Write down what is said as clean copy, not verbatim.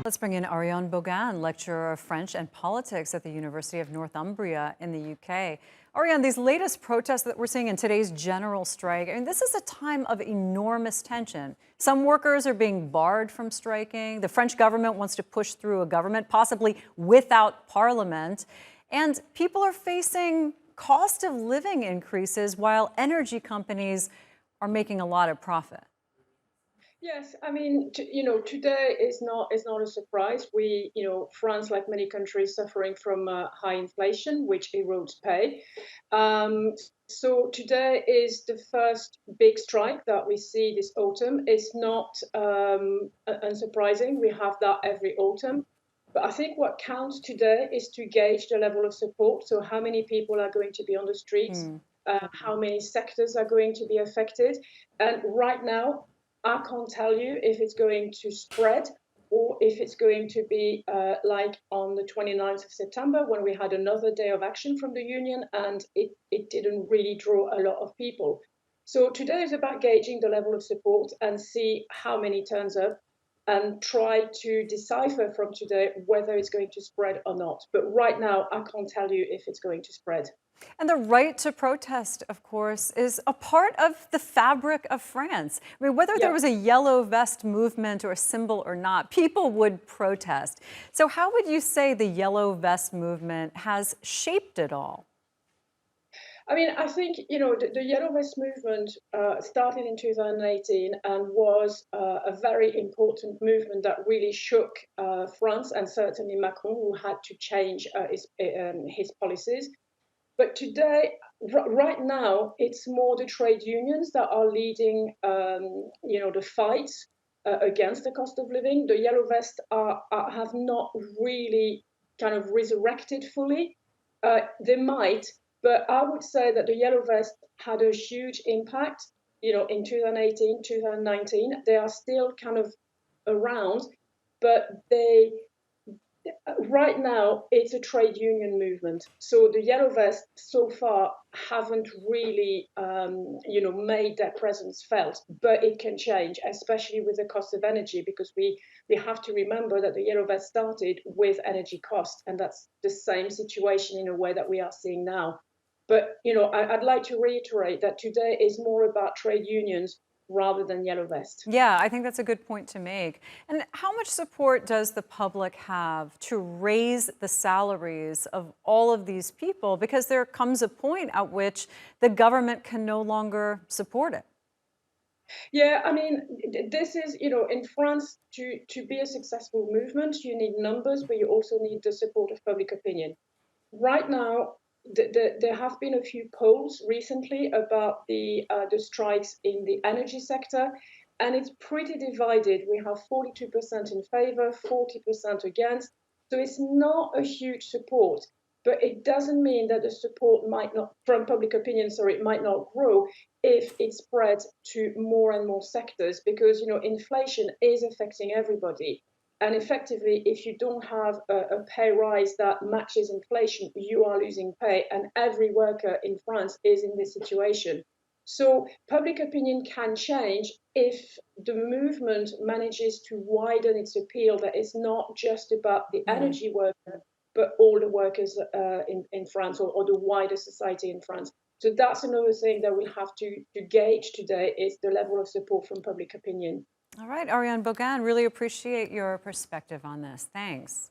Let's bring in Ariane Bogain, lecturer of French and politics at the University of Northumbria in the UK. Ariane, these latest protests that we're seeing in today's general strike, I mean, this is a time of enormous tension. Some workers are being barred from striking. The French government wants to push through a government, possibly without parliament. And people are facing cost of living increases while energy companies are making a lot of profit. Yes, I mean, today is not a surprise. France, like many countries, suffering from high inflation, which erodes pay. Um, so today is the first big strike that we see this autumn. It's not unsurprising. We have that every autumn. But I think what counts today is to gauge the level of support. So how many people are going to be on the streets? How many sectors are going to be affected? And right now, I can't tell you if it's going to spread or if it's going to be like on the 29th of September when we had another day of action from the union and it didn't really draw a lot of people. So today is about gauging the level of support and see how many turns up and try to decipher from today whether it's going to spread or not. But right now, I can't tell you if it's going to spread. And the right to protest, of course, is a part of the fabric of France. I mean, whether there Yeah. was a yellow vest movement or a symbol or not, people would protest. So how would you say the yellow vest movement has shaped it all? I mean, I think, the Yellow Vest movement started in 2018 and was a very important movement that really shook France and certainly Macron, who had to change his policies. But today, right now, it's more the trade unions that are leading, the fight against the cost of living. The Yellow Vests have not really kind of resurrected fully. They might, but I would say that the Yellow Vest had a huge impact, in 2018, 2019. They are still kind of around, but right now it's a trade union movement. So the Yellow Vests so far haven't really, made their presence felt, but it can change, especially with the cost of energy, because we have to remember that the Yellow Vest started with energy cost, and that's the same situation in a way that we are seeing now. But I'd like to reiterate that today is more about trade unions rather than Yellow Vest. Yeah, I think that's a good point to make. And how much support does the public have to raise the salaries of all of these people? Because there comes a point at which the government can no longer support it. Yeah, I mean, this is, in France, to be a successful movement, you need numbers, but you also need the support of public opinion. Right now, there have been a few polls recently about the strikes in the energy sector, and it's pretty divided. We have 42% in favor, 40% against. So it's not a huge support, but it doesn't mean that the support might not, from public opinion, sorry, it might not grow if it spreads to more and more sectors, because inflation is affecting everybody. And effectively, if you don't have a pay rise that matches inflation, you are losing pay. And every worker in France is in this situation. So public opinion can change if the movement manages to widen its appeal, that it's not just about the energy worker, but all the workers in France, or the wider society in France. So that's another thing that we'll have to gauge today, is the level of support from public opinion. All right, Ariane Bogain, really appreciate your perspective on this. Thanks.